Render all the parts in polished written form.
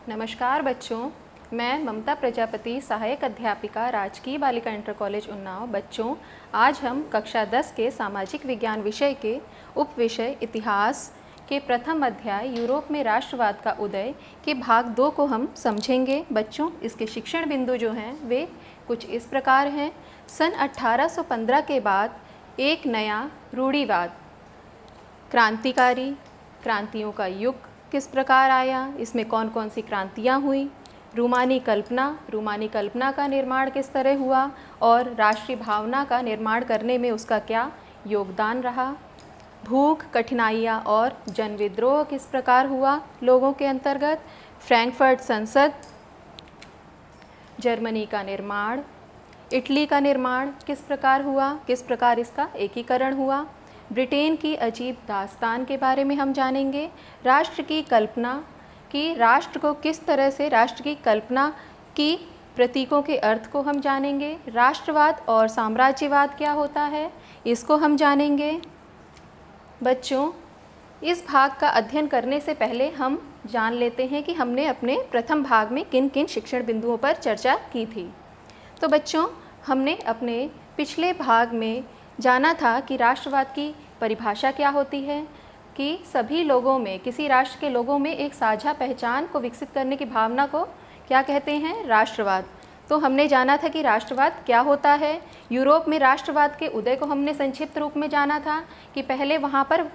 नमस्कार बच्चों, मैं ममता प्रजापति, सहायक अध्यापिका, राजकीय बालिका इंटर कॉलेज उन्नाव। बच्चों, आज हम कक्षा 10 के सामाजिक विज्ञान विषय के उप विषय इतिहास के प्रथम अध्याय यूरोप में राष्ट्रवाद का उदय के भाग 2 को हम समझेंगे। बच्चों, इसके शिक्षण बिंदु जो हैं वे कुछ इस प्रकार हैं। सन 1815 के बाद एक नया रूढ़िवाद, क्रांतिकारी क्रांतियों का युग किस प्रकार आया, इसमें कौन कौन सी क्रांतियाँ हुई, रूमानी कल्पना का निर्माण किस तरह हुआ और राष्ट्रीय भावना का निर्माण करने में उसका क्या योगदान रहा, भूख, कठिनाइयाँ और जन विद्रोह किस प्रकार हुआ लोगों के अंतर्गत, फ्रैंकफर्ट संसद, जर्मनी का निर्माण, इटली का निर्माण किस प्रकार हुआ, किस प्रकार इसका एकीकरण हुआ, ब्रिटेन की अजीब दास्तान के बारे में हम जानेंगे, राष्ट्र की कल्पना की, राष्ट्र को किस तरह से राष्ट्र की कल्पना की प्रतीकों के अर्थ को हम जानेंगे, राष्ट्रवाद और साम्राज्यवाद क्या होता है इसको हम जानेंगे। बच्चों, इस भाग का अध्ययन करने से पहले हम जान लेते हैं कि हमने अपने प्रथम भाग में किन किन शिक्षण बिंदुओं पर चर्चा की थी। तो बच्चों, हमने अपने पिछले भाग में जाना था कि राष्ट्रवाद की परिभाषा क्या होती है, कि सभी लोगों में, किसी राष्ट्र के लोगों में एक साझा पहचान को विकसित करने की भावना को क्या कहते हैं, राष्ट्रवाद। तो हमने जाना था कि राष्ट्रवाद क्या होता है। यूरोप में राष्ट्रवाद के उदय को हमने संक्षिप्त रूप में जाना था कि पहले वहाँ पर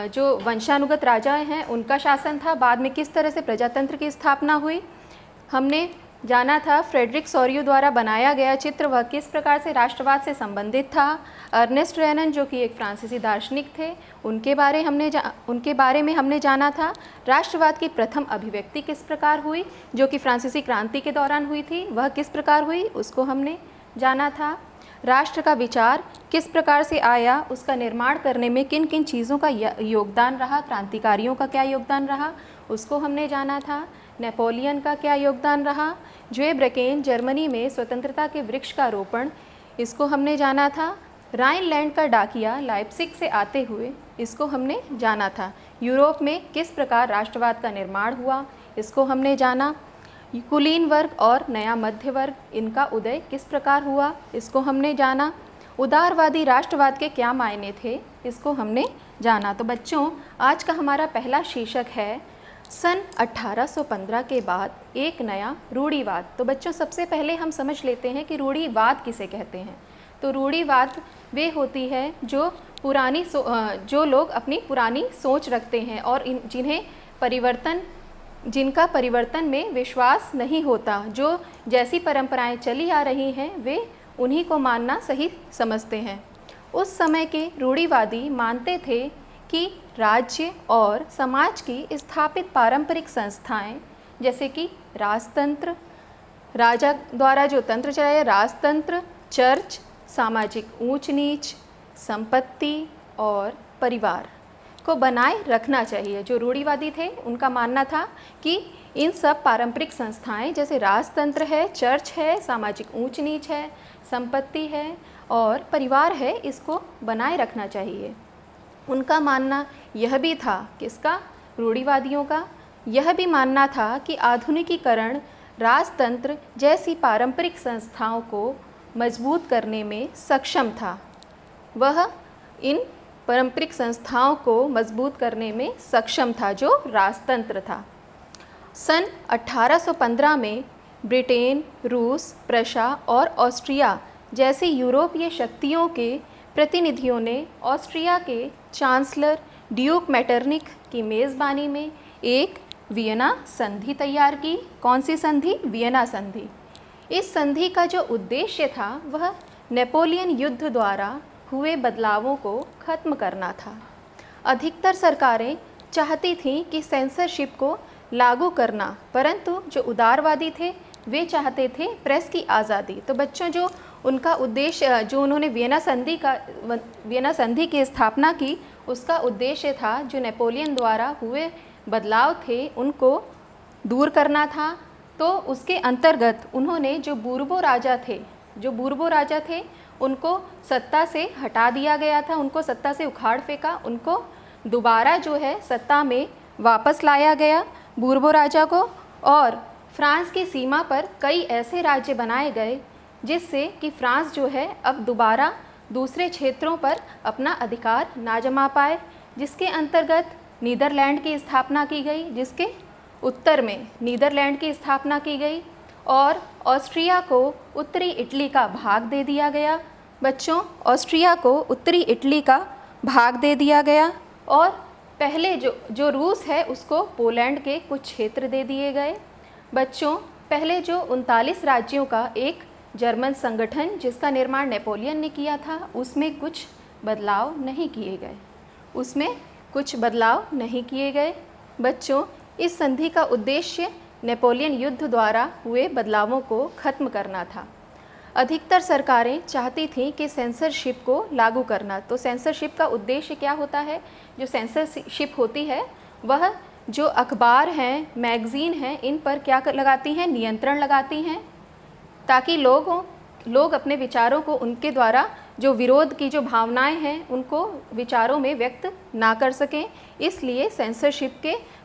जो वंशानुगत राजा हैं उनका शासन था, बाद में किस तरह से प्रजातंत्र की स्थापना हुई। हमने जाना था फ्रेडरिक सोरियो द्वारा बनाया गया चित्र वह किस प्रकार से राष्ट्रवाद से संबंधित था। अर्नेस्ट रेनन जो कि एक फ्रांसीसी दार्शनिक थे, उनके बारे में हमने जाना था। राष्ट्रवाद की प्रथम अभिव्यक्ति किस प्रकार हुई, जो कि फ्रांसीसी क्रांति के दौरान हुई थी, वह किस प्रकार हुई उसको हमने जाना था। राष्ट्र का विचार किस प्रकार से आया, उसका निर्माण करने में किन किन चीज़ों का योगदान रहा, क्रांतिकारियों का क्या योगदान रहा उसको हमने जाना था। नेपोलियन का क्या योगदान रहा, ज्वेब्रेकेन जर्मनी में स्वतंत्रता के वृक्ष का रोपण, इसको हमने जाना था। राइनलैंड का डाकिया लाइप्जिग से आते हुए, इसको हमने जाना था। यूरोप में किस प्रकार राष्ट्रवाद का निर्माण हुआ, इसको हमने जाना। कुलीन वर्ग और नया मध्य वर्ग, इनका उदय किस प्रकार हुआ, इसको हमने जाना। उदारवादी राष्ट्रवाद के क्या मायने थे, इसको हमने जाना। तो बच्चों, आज का हमारा पहला शीर्षक है सन 1815 के बाद एक नया रूढ़िवाद। तो बच्चों, सबसे पहले हम समझ लेते हैं कि रूढ़िवाद किसे कहते हैं। तो रूढ़िवाद वे होती है जो लोग अपनी पुरानी सोच रखते हैं और जिनका परिवर्तन में विश्वास नहीं होता, जो जैसी परंपराएं चली आ रही हैं वे उन्हीं को मानना सही समझते हैं। उस समय के रूढ़िवादी मानते थे कि राज्य और समाज की स्थापित पारंपरिक संस्थाएं, जैसे कि राजतंत्र, राजा द्वारा जो तंत्र चलाया, राजतंत्र, चर्च, सामाजिक ऊंच नीच, संपत्ति और परिवार को बनाए रखना चाहिए। जो रूढ़िवादी थे उनका मानना था कि इन सब पारंपरिक संस्थाएं जैसे राजतंत्र है, चर्च है, सामाजिक ऊंच नीच है, संपत्ति है और परिवार है, इसको बनाए रखना चाहिए। उनका मानना यह भी था, किसका, रूढ़िवादियों का यह भी मानना था कि आधुनिकीकरण राजतंत्र जैसी पारंपरिक संस्थाओं को मजबूत करने में सक्षम था। वह इन पारंपरिक संस्थाओं को मजबूत करने में सक्षम था जो राजतंत्र था। सन 1815 में ब्रिटेन, रूस, प्रशा और ऑस्ट्रिया जैसी यूरोपीय शक्तियों के प्रतिनिधियों ने ऑस्ट्रिया के चांसलर ड्यूक मेटरनिक की मेज़बानी में एक वियना संधि तैयार की। कौन सी संधि? वियना संधि। इस संधि का जो उद्देश्य था वह नेपोलियन युद्ध द्वारा हुए बदलावों को खत्म करना था। अधिकतर सरकारें चाहती थीं कि सेंसरशिप को लागू करना, परंतु जो उदारवादी थे वे चाहते थे प्रेस की आज़ादी। तो बच्चों, जो उनका उद्देश्य, जो उन्होंने वियना संधि की स्थापना की, उसका उद्देश्य था जो नेपोलियन द्वारा हुए बदलाव थे उनको दूर करना था। तो उसके अंतर्गत उन्होंने जो बूर्बो राजा थे उनको सत्ता से हटा दिया गया था, उनको सत्ता से उखाड़ फेंका, उनको दोबारा जो है सत्ता में वापस लाया गया बूर्बो राजा को। और फ्रांस की सीमा पर कई ऐसे राज्य बनाए गए जिससे कि फ्रांस जो है अब दोबारा दूसरे क्षेत्रों पर अपना अधिकार ना जमा पाए, जिसके अंतर्गत नीदरलैंड की स्थापना की गई, जिसके उत्तर में नीदरलैंड की स्थापना की गई और ऑस्ट्रिया को उत्तरी इटली का भाग दे दिया गया। बच्चों, ऑस्ट्रिया को उत्तरी इटली का भाग दे दिया गया और पहले जो रूस है उसको पोलैंड के कुछ क्षेत्र दे दिए गए। बच्चों, पहले जो 39 राज्यों का एक जर्मन संगठन जिसका निर्माण नेपोलियन ने किया था उसमें कुछ बदलाव नहीं किए गए, उसमें कुछ बदलाव नहीं किए गए। बच्चों, इस संधि का उद्देश्य नेपोलियन युद्ध द्वारा हुए बदलावों को खत्म करना था। अधिकतर सरकारें चाहती थीं कि सेंसरशिप को लागू करना। तो सेंसरशिप का उद्देश्य क्या होता है? जो सेंसरशिप होती है वह जो अखबार हैं, मैगज़ीन हैं, इन पर क्या लगाती हैं? नियंत्रण लगाती हैं, ताकि लोग अपने विचारों को उनके द्वारा जो विरोध की जो भावनाएं हैं उनको विचारों में व्यक्त ना कर सकें। इसलिए सेंसरशिप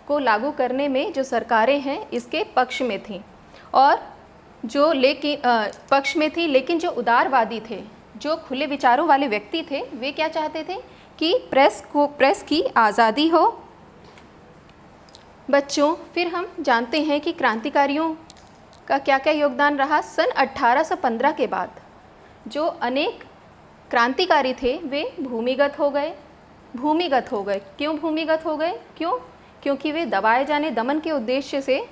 को लागू करने में जो सरकारें हैं इसके पक्ष में थीं और जो पक्ष में थी, लेकिन जो उदारवादी थे, जो खुले विचारों वाले व्यक्ति थे, वे क्या चाहते थे कि प्रेस की आज़ादी हो। बच्चों, फिर हम जानते हैं कि क्रांतिकारियों का क्या क्या योगदान रहा। सन 1815 के बाद जो अनेक क्रांतिकारी थे वे भूमिगत हो गए। क्यों भूमिगत हो गए? क्योंकि वे दबाए जाने, दमन के उद्देश्य से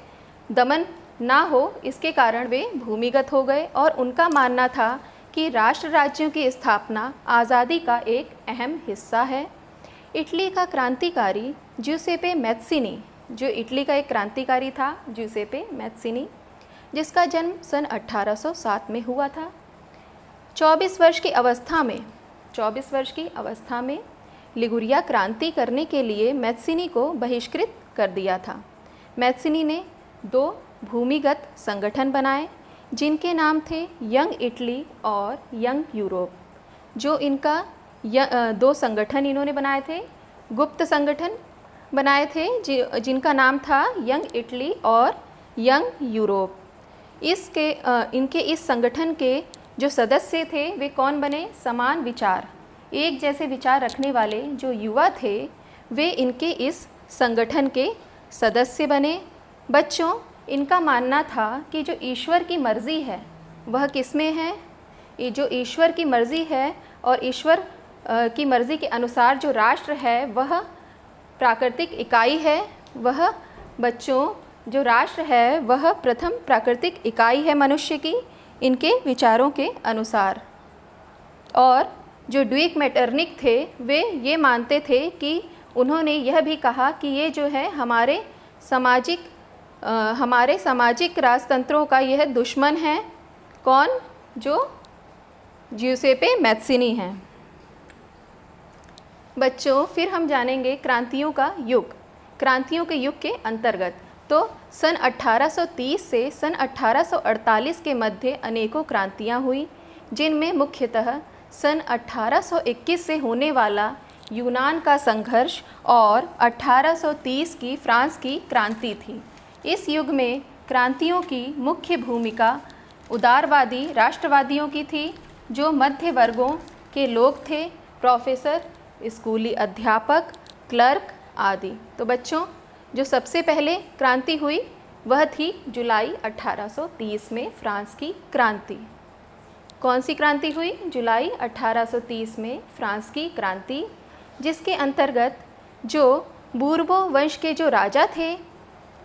दमन ना हो इसके कारण वे भूमिगत हो गए और उनका मानना था कि राष्ट्र राज्यों की स्थापना आज़ादी का एक अहम हिस्सा है। इटली का क्रांतिकारी ज्यूसेppe मैत्सिनी, जो इटली का एक क्रांतिकारी था ज्यूसेppe मैत्सिनी, जिसका जन्म सन 1807 में हुआ था। 24 वर्ष की अवस्था में लिगुरिया क्रांति करने के लिए मैत्सिनी को बहिष्कृत कर दिया था। मैत्सिनी ने 2 भूमिगत संगठन बनाए जिनके नाम थे यंग इटली और यंग यूरोप। जो इनका 2 संगठन इन्होंने बनाए थे, गुप्त संगठन बनाए थे जिनका नाम था यंग इटली और यंग यूरोप। इनके इस संगठन के जो सदस्य थे वे कौन बने? समान विचार, एक जैसे विचार रखने वाले जो युवा थे वे इनके इस संगठन के सदस्य बने। बच्चों, इनका मानना था कि जो ईश्वर की मर्ज़ी है वह किस में है? ये जो ईश्वर की मर्ज़ी है और ईश्वर की मर्ज़ी के अनुसार जो राष्ट्र है वह प्राकृतिक इकाई है। वह बच्चों, जो राष्ट्र है वह प्रथम प्राकृतिक इकाई है मनुष्य की, इनके विचारों के अनुसार। और जो ड्वीक मेटरनिक थे वे ये मानते थे कि उन्होंने यह भी कहा कि ये जो है हमारे सामाजिक राजतंत्रों का यह दुश्मन है। कौन? जो ज्यूसेppe मैत्सिनी हैं। बच्चों, फिर हम जानेंगे क्रांतियों के युग के अंतर्गत। तो सन 1830 से सन 1848 के मध्य अनेकों क्रांतियाँ हुई, जिनमें मुख्यतः सन 1821 से होने वाला यूनान का संघर्ष और 1830 की फ्रांस की क्रांति थी। इस युग में क्रांतियों की मुख्य भूमिका उदारवादी राष्ट्रवादियों की थी, जो मध्य वर्गों के लोग थे, प्रोफेसर, स्कूली अध्यापक, क्लर्क आदि। तो बच्चों, जो सबसे पहले क्रांति हुई वह थी जुलाई 1830 में फ्रांस की क्रांति। कौन सी क्रांति हुई? जुलाई 1830 में फ्रांस की क्रांति, जिसके अंतर्गत जो बूर्बो वंश के जो राजा थे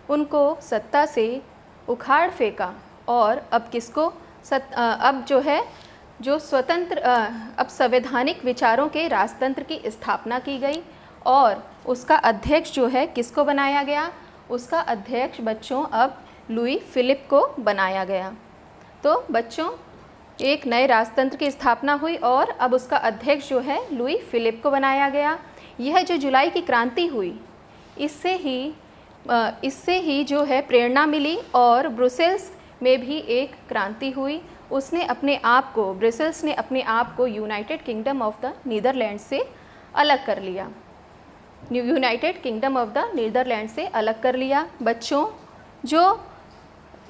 उनको सत्ता से उखाड़ फेंका और अब किसको अब जो है जो स्वतंत्र अब संवैधानिक विचारों के राजतंत्र की स्थापना की गई और उसका अध्यक्ष जो है किसको बनाया गया? उसका अध्यक्ष बच्चों अब लुई फिलिप को बनाया गया। तो बच्चों, एक नए राजतंत्र की स्थापना हुई और अब उसका अध्यक्ष जो है लुई फिलिप को बनाया गया। यह जो जुलाई की क्रांति हुई इससे ही जो है प्रेरणा मिली और ब्रुसेल्स में भी एक क्रांति हुई। ब्रुसेल्स ने अपने आप को United Kingdom of the Netherlands से अलग कर लिया। बच्चों, जो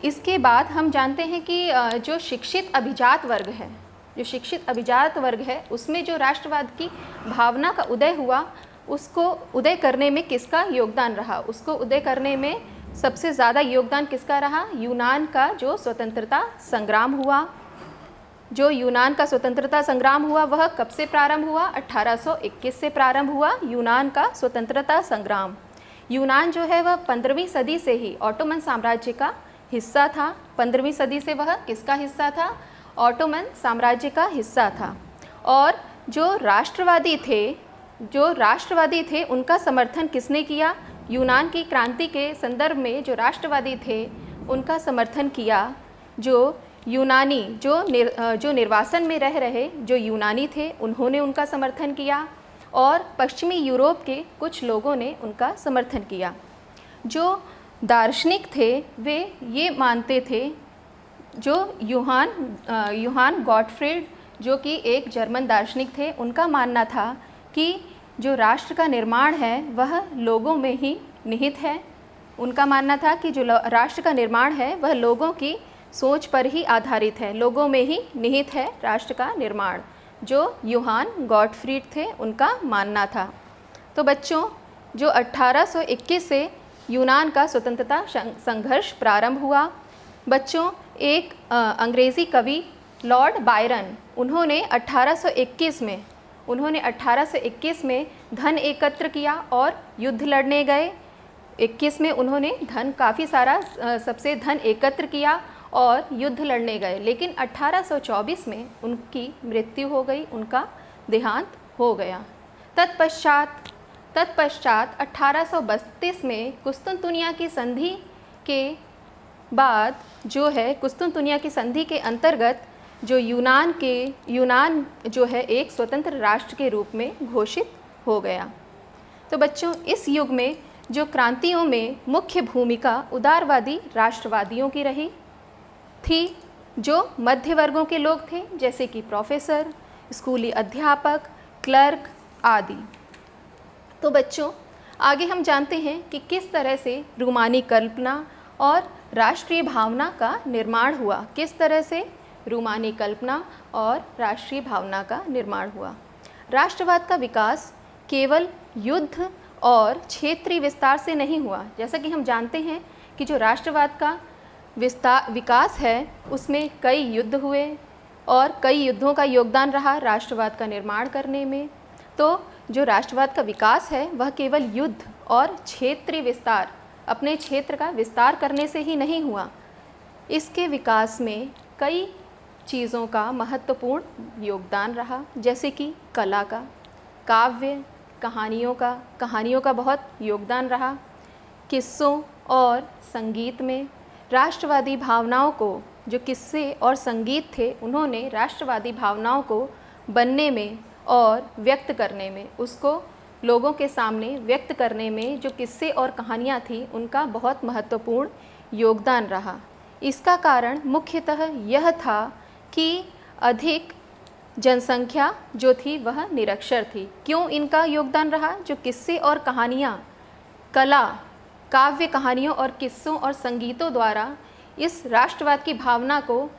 इसके बाद हम जानते हैं कि जो शिक्षित अभिजात वर्ग है, जो शिक्षित अभिजात वर्ग है उसमें जो राष्ट्रवाद की भावना का उदय हुआ, उसको उदय करने में किसका योगदान रहा? उसको उदय करने में सबसे ज़्यादा योगदान किसका रहा? यूनान का जो स्वतंत्रता संग्राम हुआ। जो यूनान का स्वतंत्रता संग्राम हुआ वह कब से प्रारंभ हुआ? 1821 से प्रारंभ हुआ यूनान का स्वतंत्रता संग्राम। यूनान जो है वह 15वीं सदी से ही ऑटोमन साम्राज्य का हिस्सा था। 15वीं सदी से वह किसका हिस्सा था? ऑटोमन साम्राज्य का हिस्सा था। और जो राष्ट्रवादी थे उनका समर्थन किसने किया? यूनान की क्रांति के संदर्भ में जो राष्ट्रवादी थे उनका समर्थन किया जो यूनानी, जो निर्वासन में रह रहे जो यूनानी थे उन्होंने उनका समर्थन किया, और पश्चिमी यूरोप के कुछ लोगों ने उनका समर्थन किया। जो दार्शनिक थे वे ये मानते थे, जो यूहान गॉटफ्रीड जो कि एक जर्मन दार्शनिक थे, उनका मानना था कि जो राष्ट्र का निर्माण है वह लोगों में ही निहित है। उनका मानना था कि जो राष्ट्र का निर्माण है वह लोगों की सोच पर ही आधारित है, लोगों में ही निहित है राष्ट्र का निर्माण, जो यूहान गॉटफ्रीड थे उनका मानना था। तो बच्चों, जो 1821 से यूनान का स्वतंत्रता संघर्ष प्रारंभ हुआ, बच्चों एक अंग्रेज़ी कवि लॉर्ड बायरन, उन्होंने 1821 में धन एकत्र किया और युद्ध लड़ने गए। 21 में उन्होंने काफ़ी सारा सबसे धन एकत्र किया और युद्ध लड़ने गए, लेकिन 1824 में उनकी मृत्यु हो गई, उनका देहांत हो गया। तत्पश्चात 1832 में कुस्तुनतुनिया की संधि के बाद जो है, कुस्तुनतुनिया की संधि के अंतर्गत जो यूनान जो है एक स्वतंत्र राष्ट्र के रूप में घोषित हो गया। तो बच्चों, इस युग में जो क्रांतियों में मुख्य भूमिका उदारवादी राष्ट्रवादियों की रही थी, जो मध्य वर्गों के लोग थे, जैसे कि प्रोफेसर, स्कूली अध्यापक, क्लर्क आदि। तो बच्चों, आगे हम जानते हैं कि किस तरह से रूमानी कल्पना और राष्ट्रीय भावना का निर्माण हुआ। किस तरह से रूमानी कल्पना और राष्ट्रीय भावना का निर्माण हुआ। राष्ट्रवाद का विकास केवल युद्ध और क्षेत्रीय विस्तार से नहीं हुआ। जैसा कि हम जानते हैं कि जो राष्ट्रवाद का विकास है उसमें कई युद्ध हुए और कई युद्धों का योगदान रहा राष्ट्रवाद का निर्माण करने में। तो जो राष्ट्रवाद का विकास है वह केवल युद्ध और क्षेत्रीय विस्तार, अपने क्षेत्र का विस्तार करने से ही नहीं हुआ। इसके विकास में कई चीज़ों का महत्वपूर्ण योगदान रहा, जैसे कि कला का, काव्य, कहानियों का बहुत योगदान रहा। किस्सों और संगीत में राष्ट्रवादी भावनाओं को, जो किस्से और संगीत थे, उन्होंने राष्ट्रवादी भावनाओं को बनने में और व्यक्त करने में, उसको लोगों के सामने व्यक्त करने में जो किस्से और कहानियाँ थी उनका बहुत महत्वपूर्ण योगदान रहा। इसका कारण मुख्यतः यह था कि अधिक जनसंख्या जो थी वह निरक्षर थी। क्यों इनका योगदान रहा? जो किस्से और कहानियाँ, कला, काव्य, कहानियों और किस्सों और संगीतों द्वारा इस राष्ट्रवाद की भावना को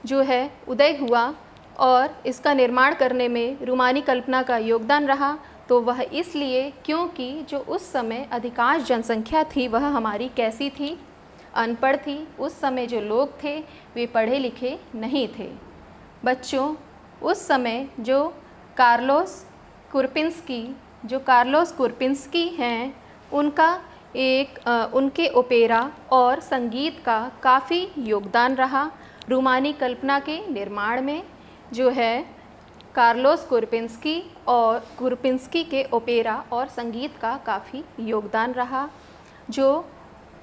जो है उदय हुआ और इसका निर्माण करने में रूमानी कल्पना का योगदान रहा। तो वह इसलिए क्योंकि जो उस समय अधिकांश जनसंख्या थी वह हमारी कैसी थी? अनपढ़ थी। उस समय जो लोग थे वे पढ़े लिखे नहीं थे। बच्चों, उस समय जो कार्लोस कुरपिंस्की हैं, उनके ओपेरा और संगीत का काफ़ी योगदान रहा रूमानी कल्पना के निर्माण में। जो है कार्लोस कुरपिंस्की के ओपेरा और संगीत का काफ़ी योगदान रहा। जो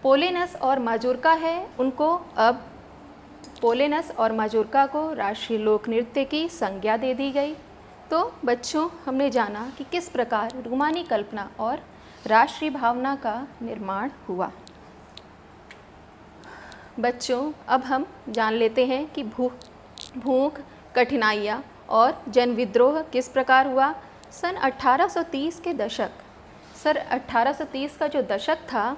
पोलेनस और माजोर्का है, उनको अब पोलेनस और माजोर्का को राष्ट्रीय लोक नृत्य की संज्ञा दे दी गई। तो बच्चों, हमने जाना कि किस प्रकार रूमानी कल्पना और राष्ट्रीय भावना का निर्माण हुआ। बच्चों, अब हम जान लेते हैं कि भूख, कठिनाइयाँ और जन विद्रोह किस प्रकार हुआ। सन 1830 का जो दशक था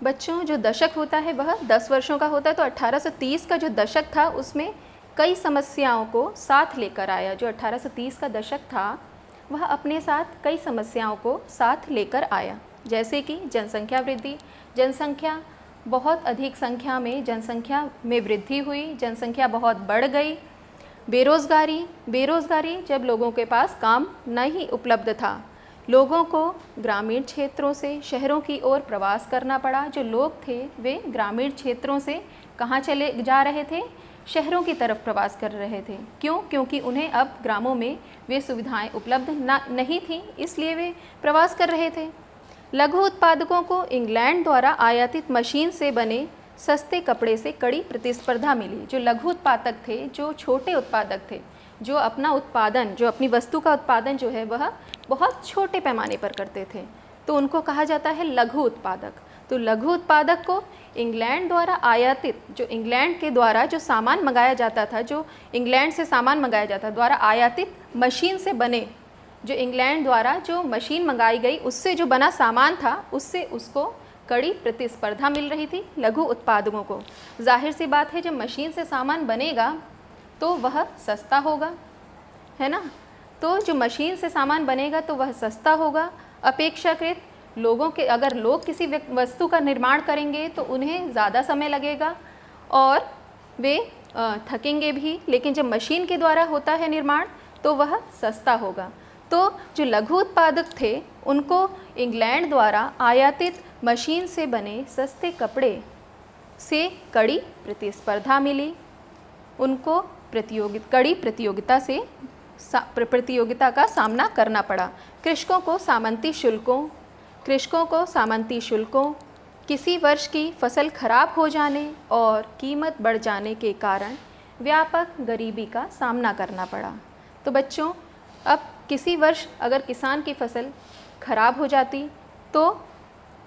बच्चों जो दशक होता है वह 10 वर्षों का होता है, तो 1830 का जो दशक था उसमें कई समस्याओं को साथ लेकर आया। जो 1830 का दशक था वह अपने साथ कई समस्याओं को साथ लेकर आया, जैसे कि जनसंख्या वृद्धि, जनसंख्या बहुत अधिक संख्या में जनसंख्या में वृद्धि हुई, जनसंख्या बहुत बढ़ गई। बेरोज़गारी, बेरोज़गारी जब लोगों के पास काम नहीं उपलब्ध था, लोगों को ग्रामीण क्षेत्रों से शहरों की ओर प्रवास करना पड़ा। जो लोग थे वे ग्रामीण क्षेत्रों से कहाँ चले जा रहे थे? शहरों की तरफ प्रवास कर रहे थे। क्यों? क्योंकि उन्हें अब ग्रामों में वे सुविधाएं उपलब्ध नहीं थी, इसलिए वे प्रवास कर रहे थे। लघु उत्पादकों को इंग्लैंड द्वारा आयातित मशीन से बने सस्ते कपड़े से कड़ी प्रतिस्पर्धा मिली। जो लघु उत्पादक थे, जो छोटे उत्पादक थे, जो अपना उत्पादन, जो अपनी वस्तु का उत्पादन जो है वह बहुत छोटे पैमाने पर करते थे, तो उनको कहा जाता है लघु उत्पादक। तो लघु उत्पादक को इंग्लैंड द्वारा आयातित, जो इंग्लैंड के द्वारा जो सामान मंगाया जाता था, जो इंग्लैंड से सामान मंगाया जाता द्वारा आयातित मशीन से बने, जो इंग्लैंड द्वारा जो मशीन मंगाई गई उससे जो बना सामान था, उससे उसको कड़ी प्रतिस्पर्धा मिल रही थी लघु उत्पादकों को। जाहिर सी बात है, जब मशीन से सामान बनेगा तो वह सस्ता होगा, है ना। तो जो मशीन से सामान बनेगा तो वह सस्ता होगा अपेक्षाकृत। लोगों के, अगर लोग किसी वस्तु का निर्माण करेंगे तो उन्हें ज़्यादा समय लगेगा और वे थकेंगे भी, लेकिन जब मशीन के द्वारा होता है निर्माण तो वह सस्ता होगा। तो जो लघु उत्पादक थे उनको इंग्लैंड द्वारा आयातित मशीन से बने सस्ते कपड़े से कड़ी प्रतिस्पर्धा मिली। उनको कड़ी प्रतियोगिता का सामना करना पड़ा। कृषकों को सामंती शुल्कों, किसी वर्ष की फसल खराब हो जाने और कीमत बढ़ जाने के कारण व्यापक गरीबी का सामना करना पड़ा। तो बच्चों, अब किसी वर्ष अगर किसान की फसल खराब हो जाती तो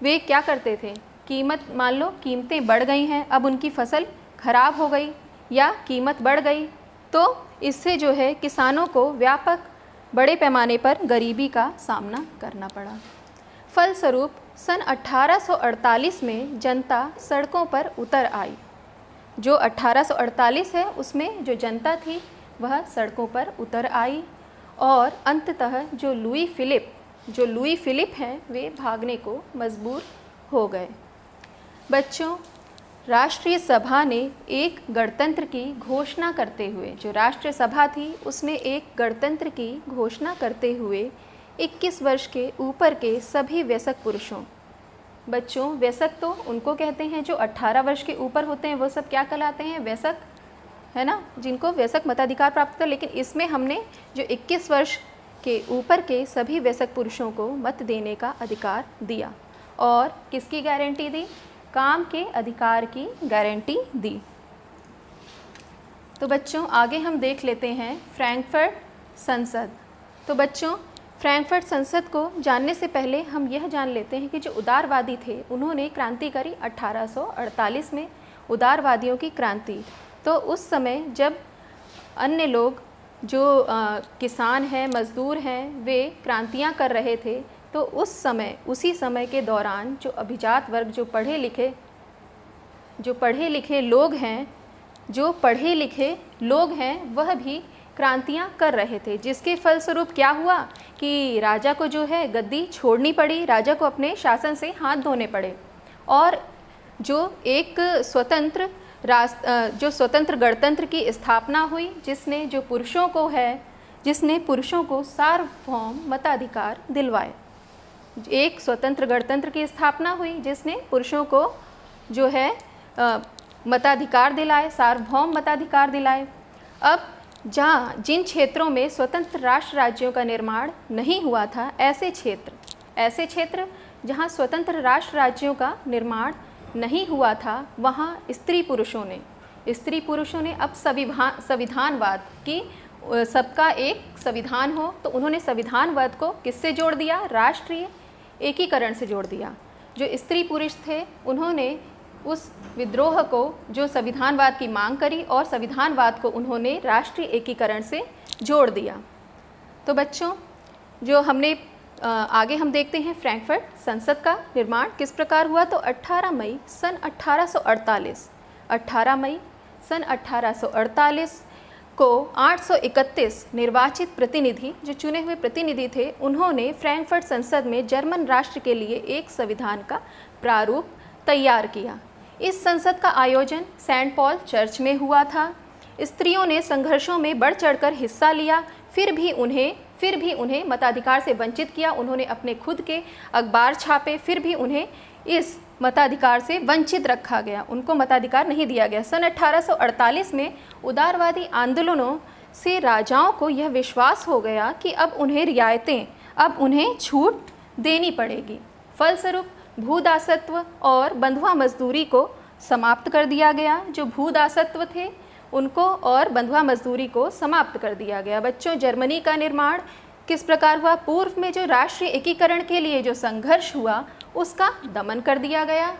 वे क्या करते थे? मान लो कीमतें बढ़ गई हैं, अब उनकी फसल खराब हो गई या कीमत बढ़ गई, तो इससे जो है किसानों को व्यापक बड़े पैमाने पर गरीबी का सामना करना पड़ा। फलस्वरूप सन 1848 में जनता सड़कों पर उतर आई। जो 1848 है उसमें जो जनता थी वह सड़कों पर उतर आई और अंततः जो लुई फिलिप हैं वे भागने को मजबूर हो गए। बच्चों, राष्ट्रीय सभा ने एक गणतंत्र की घोषणा करते हुए, जो राष्ट्रीय सभा थी उसने एक गणतंत्र की घोषणा करते हुए 21 वर्ष के ऊपर के सभी वयस्क पुरुषों, बच्चों वयस्क तो उनको कहते हैं जो 18 वर्ष के ऊपर होते हैं, वो सब क्या कहलाते हैं? वयस्क, है ना, जिनको वयस्क मताधिकार प्राप्त कर। लेकिन इसमें हमने जो 21 वर्ष के ऊपर के सभी वयस्क पुरुषों को मत देने का अधिकार दिया और किसकी गारंटी दी? काम के अधिकार की गारंटी दी। तो बच्चों आगे हम देख लेते हैं फ्रैंकफर्ट संसद। तो बच्चों फ्रैंकफर्ट संसद को जानने से पहले हम यह जान लेते हैं कि जो उदारवादी थे उन्होंने क्रांति करी 1848 में, उदारवादियों की क्रांति। तो उस समय जब अन्य लोग जो किसान हैं, मज़दूर हैं, वे क्रांतियां कर रहे थे, तो उसी समय के दौरान जो अभिजात वर्ग, जो पढ़े लिखे लोग हैं वह भी क्रांतियां कर रहे थे, जिसके फलस्वरूप क्या हुआ कि राजा को जो है गद्दी छोड़नी पड़ी, राजा को अपने शासन से हाथ धोने पड़े और जो एक स्वतंत्र गणतंत्र की स्थापना हुई, जिसने पुरुषों को सार्वभौम मताधिकार दिलवाए। एक स्वतंत्र गणतंत्र की स्थापना हुई जिसने पुरुषों को जो है मताधिकार दिलाए, सार्वभौम मताधिकार दिलाए। अब जिन क्षेत्रों में स्वतंत्र राष्ट्र राज्यों का निर्माण नहीं हुआ था, ऐसे क्षेत्र जहाँ स्वतंत्र राष्ट्र राज्यों का निर्माण नहीं हुआ था, वहाँ स्त्री पुरुषों ने अब संविधानवाद की, सबका एक संविधान हो, तो उन्होंने संविधानवाद को किससे जोड़ दिया? राष्ट्रीय एकीकरण से जोड़ दिया। जो स्त्री पुरुष थे उन्होंने उस विद्रोह को, जो संविधानवाद की मांग करी और संविधानवाद को उन्होंने राष्ट्रीय एकीकरण से जोड़ दिया। तो बच्चों जो हमने आगे हम देखते हैं फ्रैंकफर्ट संसद का निर्माण किस प्रकार हुआ। तो 18 मई सन 1848 को 831 निर्वाचित प्रतिनिधि, जो चुने हुए प्रतिनिधि थे, उन्होंने फ्रैंकफर्ट संसद में जर्मन राष्ट्र के लिए एक संविधान का प्रारूप तैयार किया। इस संसद का आयोजन सेंट पॉल चर्च में हुआ था। स्त्रियों ने संघर्षों में बढ़ चढ़कर हिस्सा लिया, फिर भी उन्हें मताधिकार से वंचित किया। उन्होंने अपने खुद के अखबार छापे, फिर भी उन्हें इस मताधिकार से वंचित रखा गया, उनको मताधिकार नहीं दिया गया। सन 1848 में उदारवादी आंदोलनों से राजाओं को यह विश्वास हो गया कि अब उन्हें छूट देनी पड़ेगी। फलस्वरूप भूदासत्व और बंधुआ मजदूरी को समाप्त कर दिया गया। जो भूदासत्व थे उनको और बंधुआ मजदूरी को समाप्त कर दिया गया। बच्चों, जर्मनी का निर्माण किस प्रकार हुआ। पूर्व में जो राष्ट्रीय एकीकरण के लिए जो संघर्ष हुआ उसका दमन कर दिया गया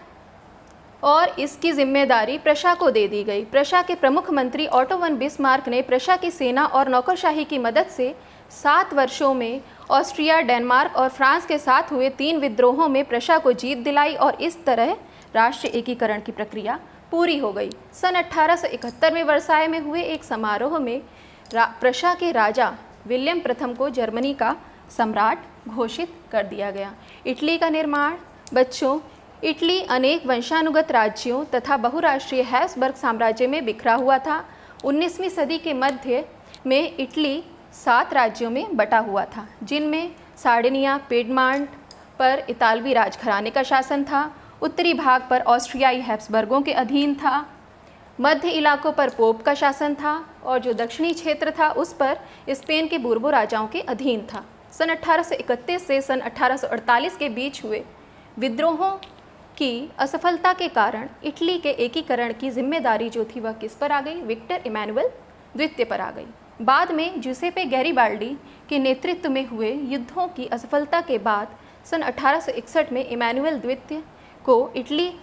और इसकी जिम्मेदारी प्रशा को दे दी गई। प्रशा के प्रमुख मंत्री ऑटो वन बिस्मार्क ने प्रशा की सेना और नौकरशाही की मदद से 7 वर्षों में ऑस्ट्रिया, डेनमार्क और फ्रांस के साथ हुए 3 विद्रोहों में प्रशा को जीत दिलाई और इस तरह राष्ट्रीय एकीकरण की प्रक्रिया पूरी हो गई। सन 1871 में वर्साय में हुए एक समारोह में प्रशा के राजा विलियम प्रथम को जर्मनी का सम्राट घोषित कर दिया गया। इटली का निर्माण। बच्चों, इटली अनेक वंशानुगत राज्यों तथा बहुराष्ट्रीय हैब्सबर्ग साम्राज्य में बिखरा हुआ था। 19वीं सदी के मध्य में इटली 7 राज्यों में बटा हुआ था, जिनमें सार्डिनिया, पिडमांट पर इतालवी राजघराने का शासन था, उत्तरी भाग पर ऑस्ट्रियाई हैब्सबर्गों के अधीन था, मध्य इलाकों पर पोप का शासन था और जो दक्षिणी क्षेत्र था उस पर स्पेन के बूर्बो राजाओं के अधीन था। सन 1831 से सन 1848 के बीच हुए विद्रोहों की असफलता के कारण इटली के एकीकरण की जिम्मेदारी जो थी वह किस पर आ गई। विक्टर इमैनुअल द्वितीय पर आ गई। बाद में जूसेपे गैरिबाल्डी के नेतृत्व में हुए युद्धों की असफलता के बाद सन 1861 में इमैनुअल द्वितीय को इटली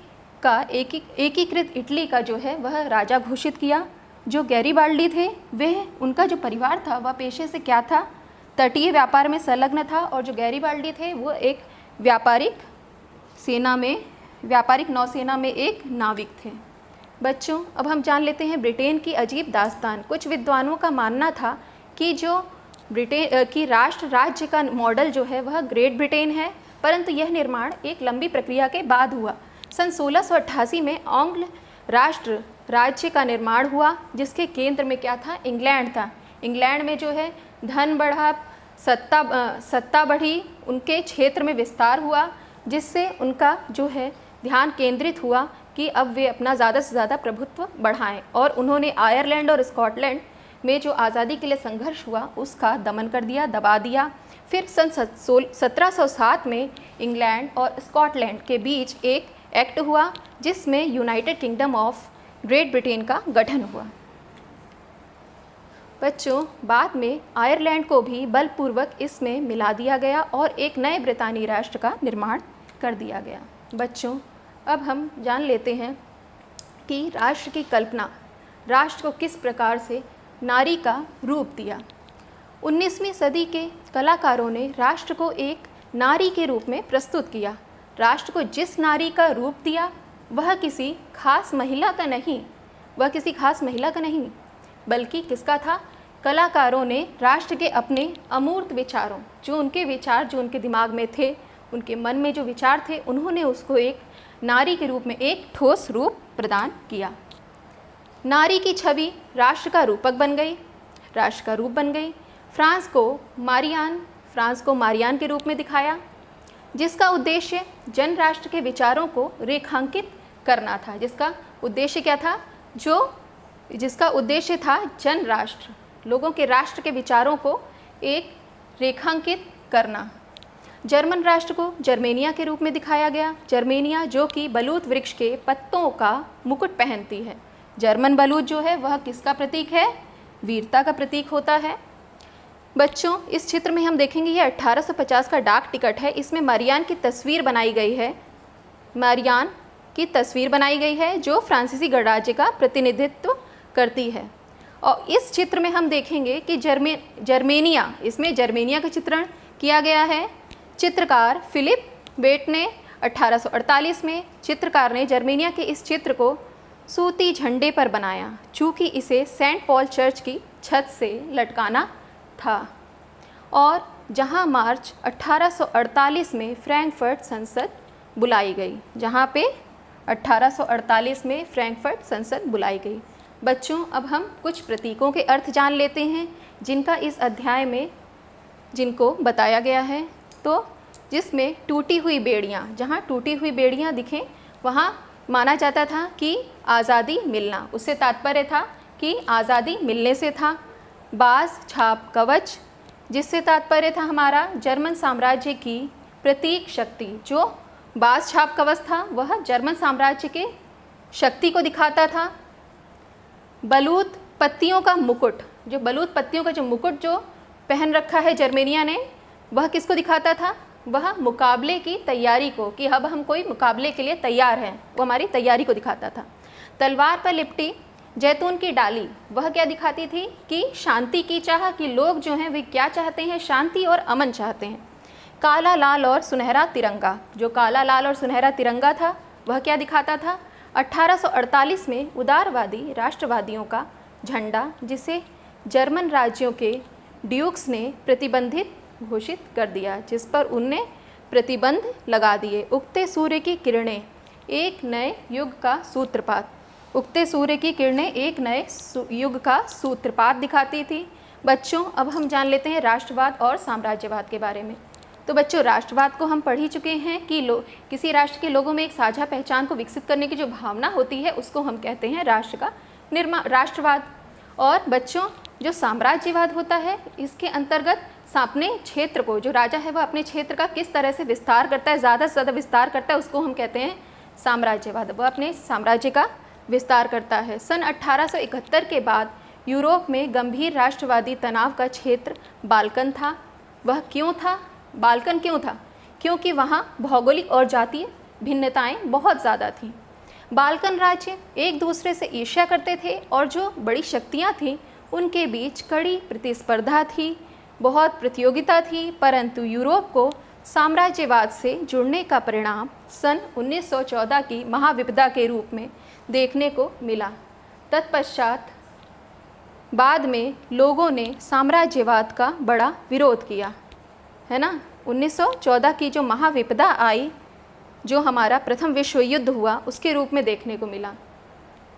का एकीकृत इटली का जो है वह राजा घोषित किया। जो गैरिबाल्डी थे वह, उनका जो परिवार था वह पेशे से क्या था, तटीय व्यापार में संलग्न था और जो गैरिबाल्डी थे वो एक व्यापारिक नौसेना में एक नाविक थे। बच्चों, अब हम जान लेते हैं ब्रिटेन की अजीब दास्तान। कुछ विद्वानों का मानना था कि जो ब्रिटेन की राज्य का मॉडल जो है वह ग्रेट ब्रिटेन है, परंतु यह निर्माण एक लंबी प्रक्रिया के बाद हुआ। सन 1688 में आंग्ल राष्ट्र राज्य का निर्माण हुआ, जिसके केंद्र में क्या था, इंग्लैंड था। इंग्लैंड में जो है धन बढ़ा, सत्ता बढ़ी, उनके क्षेत्र में विस्तार हुआ, जिससे उनका जो है ध्यान केंद्रित हुआ कि अब वे अपना ज़्यादा से ज़्यादा प्रभुत्व बढ़ाएं और उन्होंने आयरलैंड और स्कॉटलैंड में जो आज़ादी के लिए संघर्ष हुआ उसका दमन कर दिया, दबा दिया। फिर सन 1707 में इंग्लैंड और स्कॉटलैंड के बीच एक एक्ट हुआ जिसमें United Kingdom of great Britain का गठन हुआ। बच्चों, बाद में आयरलैंड को भी बलपूर्वक इसमें मिला दिया गया और एक नए ब्रितानी राष्ट्र का निर्माण कर दिया गया। बच्चों, अब हम जान लेते हैं कि राष्ट्र की कल्पना, राष्ट्र को किस प्रकार से नारी का रूप दिया। 19वीं सदी के कलाकारों ने राष्ट्र को एक नारी के रूप में प्रस्तुत किया। राष्ट्र को जिस नारी का रूप दिया वह किसी खास महिला का नहीं, बल्कि किसका था, कलाकारों ने राष्ट्र के अपने अमूर्त विचारों, जो उनके दिमाग में थे, उनके मन में जो विचार थे, उन्होंने उसको एक नारी के रूप में एक ठोस रूप प्रदान किया। नारी की छवि राष्ट्र का रूप बन गई। फ्रांस को मारियान के रूप में दिखाया, जिसका उद्देश्य जन राष्ट्र के विचारों को रेखांकित करना था। जिसका उद्देश्य था जन राष्ट्र, लोगों के राष्ट्र के विचारों को एक रेखांकित करना। जर्मन राष्ट्र को जर्मेनिया के रूप में दिखाया गया। जर्मेनिया जो कि बलूत वृक्ष के पत्तों का मुकुट पहनती है। जर्मन बलूत जो है वह किसका प्रतीक है, वीरता का प्रतीक होता है। बच्चों, इस चित्र में हम देखेंगे ये 1850 का डाक टिकट है। इसमें मारियान की तस्वीर बनाई गई है जो फ्रांसीसी गणराज्य का प्रतिनिधित्व करती है। और इस चित्र में हम देखेंगे कि जर्मेनिया, इसमें जर्मेनिया का चित्रण किया गया है, चित्रकार फिलिप वेट ने 1848 में चित्रकार ने जर्मेनिया के इस चित्र को सूती झंडे पर बनाया, चूँकि इसे सेंट पॉल चर्च की छत से लटकाना था, और जहां मार्च 1848 में फ्रैंकफर्ट संसद बुलाई गई, जहां पे 1848 में फ्रैंकफर्ट संसद बुलाई गई। बच्चों, अब हम कुछ प्रतीकों के अर्थ जान लेते हैं जिनका इस अध्याय में जिनको बताया गया है। तो जिसमें टूटी हुई बेड़ियाँ, जहाँ टूटी हुई बेड़ियाँ दिखें वहाँ माना जाता था कि आज़ादी मिलना, उससे तात्पर्य था कि आज़ादी मिलने से था। बाज छाप कवच, जिससे तात्पर्य था हमारा जर्मन साम्राज्य की प्रतीक शक्ति। जो बाज छाप कवच था वह जर्मन साम्राज्य के शक्ति को दिखाता था। बलूत पत्तियों का मुकुट, जो बलूत पत्तियों का जो मुकुट जो पहन रखा है जर्मेनिया ने, वह किसको दिखाता था? वह मुकाबले की तैयारी को, कि अब हम कोई मुकाबले के लिए तैयार हैं, वो हमारी तैयारी को दिखाता था। तलवार पर लिपटी जैतून की डाली, वह क्या दिखाती थी? कि शांति की चाह, कि लोग जो हैं वे क्या चाहते हैं? शांति और अमन चाहते हैं। काला लाल और सुनहरा तिरंगा, जो काला लाल और सुनहरा तिरंगा था वह क्या दिखाता था? 1848 में उदारवादी राष्ट्रवादियों का झंडा, जिसे जर्मन राज्यों के ड्यूक्स ने प्रतिबंधित घोषित कर दिया, जिस पर उनने प्रतिबंध लगा दिए। उगते सूर्य की किरणें एक नए युग का सूत्रपात, उगते सूर्य की किरणें एक नए युग का सूत्रपात दिखाती थी। बच्चों, अब हम जान लेते हैं राष्ट्रवाद और साम्राज्यवाद के बारे में। तो बच्चों, राष्ट्रवाद को हम पढ़ ही चुके हैं कि किसी राष्ट्र के लोगों में एक साझा पहचान को विकसित करने की जो भावना होती है उसको हम कहते हैं राष्ट्र का राष्ट्रवाद। और बच्चों, जो साम्राज्यवाद होता है इसके अंतर्गत अपने क्षेत्र को, जो राजा है वह अपने क्षेत्र का किस तरह से विस्तार करता है, ज़्यादा से ज़्यादा विस्तार करता है, उसको हम कहते हैं साम्राज्यवाद। वह अपने साम्राज्य का विस्तार करता है। सन 1871 के बाद यूरोप में गंभीर राष्ट्रवादी तनाव का क्षेत्र बाल्कन था। वह क्यों था? बाल्कन क्यों था? क्योंकि वहाँ भौगोलिक और जातीय भिन्नताएं बहुत ज़्यादा थीं। बाल्कन राज्य एक दूसरे से ईर्ष्या करते थे और जो बड़ी शक्तियाँ थीं उनके बीच कड़ी प्रतिस्पर्धा थी, बहुत प्रतियोगिता थी। परंतु यूरोप को साम्राज्यवाद से जुड़ने का परिणाम सन 1914 की महाविपदा के रूप में देखने को मिला। तत्पश्चात बाद में लोगों ने साम्राज्यवाद का बड़ा विरोध किया, है ना। 1914 की जो महाविपदा आई, जो हमारा प्रथम विश्व युद्ध हुआ, उसके रूप में देखने को मिला,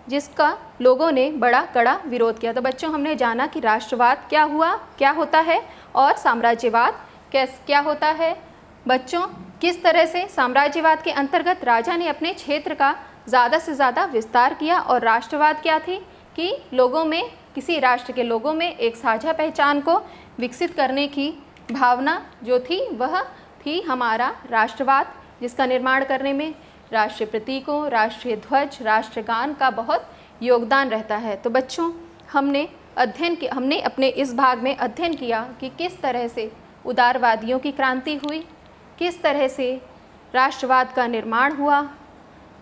जिसका लोगों ने बड़ा कड़ा विरोध किया। तो बच्चों, हमने जाना कि राष्ट्रवाद क्या हुआ, क्या होता है, और साम्राज्यवाद क्या होता है। बच्चों, किस तरह से साम्राज्यवाद के अंतर्गत राजा ने अपने क्षेत्र का ज़्यादा से ज़्यादा विस्तार किया, और राष्ट्रवाद क्या थी कि लोगों में, किसी राष्ट्र के लोगों में एक साझा पहचान को विकसित करने की भावना जो थी वह थी हमारा राष्ट्रवाद, जिसका निर्माण करने में राष्ट्रीय प्रतीकों, राष्ट्रीय ध्वज, राष्ट्रगान का बहुत योगदान रहता है। तो बच्चों, हमने अपने इस भाग में अध्ययन किया कि किस तरह से उदारवादियों की क्रांति हुई, किस तरह से राष्ट्रवाद का निर्माण हुआ,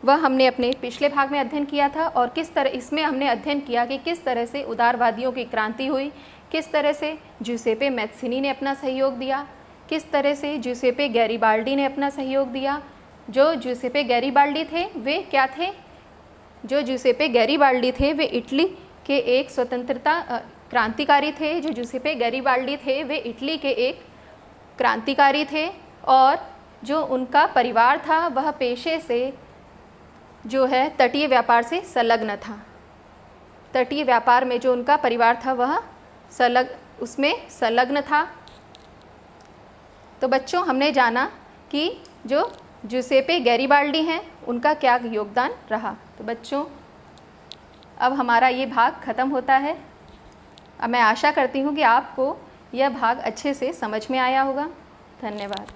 वह हमने अपने पिछले भाग में अध्ययन किया था। और किस तरह इसमें हमने अध्ययन किया कि किस तरह से उदारवादियों की क्रांति हुई, किस तरह से जूसेपे मैत्सिनी ने अपना सहयोग दिया, किस तरह से जूसेपे गैरिबाल्डी ने अपना सहयोग दिया। जो जूसेपे गैरिबाल्डी थे वे क्या थे? जो जूसेपे गैरिबाल्डी थे वे इटली के एक स्वतंत्रता क्रांतिकारी थे। जो जूसेपे गैरिबाल्डी थे वे इटली के एक क्रांतिकारी थे, और जो उनका परिवार था वह पेशे से जो है तटीय व्यापार से संलग्न था। तटीय व्यापार में जो उनका परिवार था वह उसमें संलग्न था। तो बच्चों, हमने जाना कि जो जूसेपे गैरिबाल्डी हैं उनका क्या योगदान रहा। तो बच्चों, अब हमारा ये भाग ख़त्म होता है। अब मैं आशा करती हूँ कि आपको यह भाग अच्छे से समझ में आया होगा। धन्यवाद।